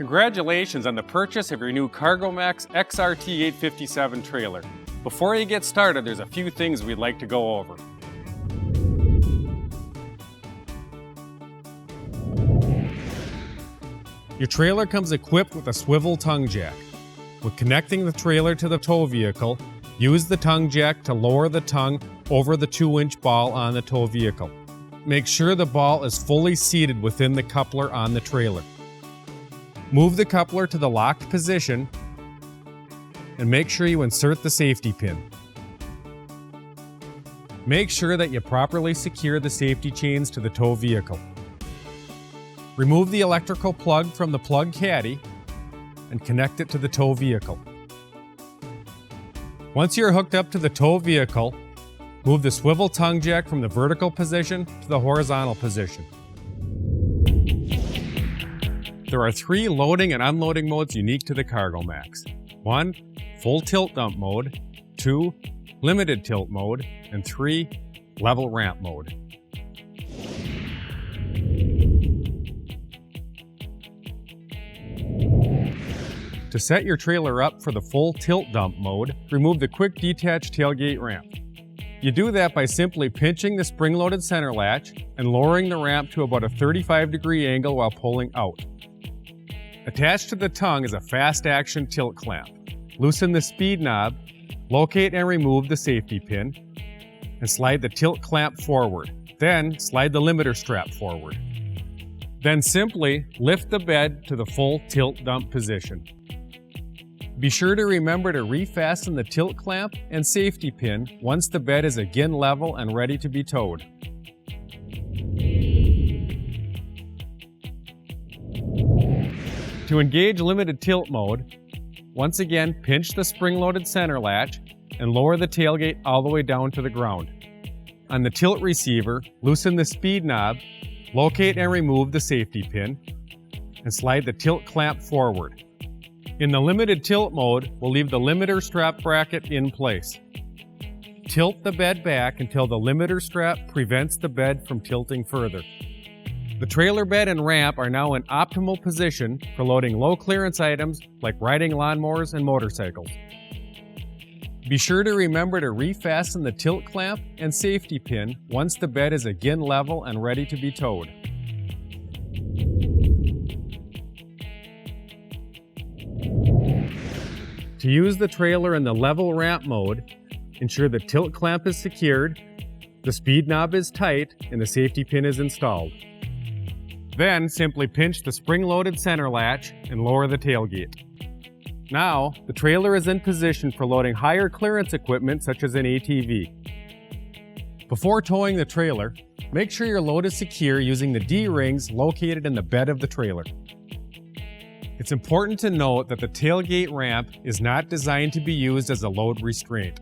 Congratulations on the purchase of your new CargoMax XRT 857 trailer. Before you get started, there's a few things we'd like to go over. Your trailer comes equipped with a swivel tongue jack. When connecting the trailer to the tow vehicle, use the tongue jack to lower the tongue over the 2-inch ball on the tow vehicle. Make sure the ball is fully seated within the coupler on the trailer. Move the coupler to the locked position and make sure you insert the safety pin. Make sure that you properly secure the safety chains to the tow vehicle. Remove the electrical plug from the plug caddy and connect it to the tow vehicle. Once you're hooked up to the tow vehicle, move the swivel tongue jack from the vertical position to the horizontal position. There are 3 loading and unloading modes unique to the CargoMax. 1. Full tilt dump mode. 2. Limited tilt mode. And 3. Level ramp mode. To set your trailer up for the full tilt dump mode, remove the quick detach tailgate ramp. You do that by simply pinching the spring-loaded center latch and lowering the ramp to about a 35-degree angle while pulling out. Attached to the tongue is a fast-action tilt clamp. Loosen the speed knob, locate and remove the safety pin, and slide the tilt clamp forward. Then slide the limiter strap forward. Then simply lift the bed to the full tilt dump position. Be sure to remember to refasten the tilt clamp and safety pin once the bed is again level and ready to be towed. To engage limited tilt mode, once again pinch the spring-loaded center latch and lower the tailgate all the way down to the ground. On the tilt receiver, loosen the speed knob, locate and remove the safety pin, and slide the tilt clamp forward. In the limited tilt mode, we'll leave the limiter strap bracket in place. Tilt the bed back until the limiter strap prevents the bed from tilting further. The trailer bed and ramp are now in optimal position for loading low clearance items like riding lawnmowers and motorcycles. Be sure to remember to refasten the tilt clamp and safety pin once the bed is again level and ready to be towed. To use the trailer in the level ramp mode, ensure the tilt clamp is secured, the speed knob is tight, and the safety pin is installed. Then simply pinch the spring-loaded center latch and lower the tailgate. Now, the trailer is in position for loading higher clearance equipment such as an ATV. Before towing the trailer, make sure your load is secure using the D-rings located in the bed of the trailer. It's important to note that the tailgate ramp is not designed to be used as a load restraint.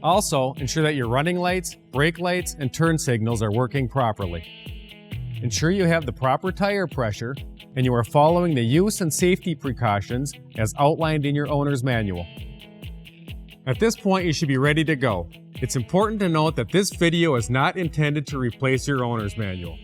Also, ensure that your running lights, brake lights, and turn signals are working properly. Ensure you have the proper tire pressure and you are following the use and safety precautions as outlined in your owner's manual. At this point, you should be ready to go. It's important to note that this video is not intended to replace your owner's manual.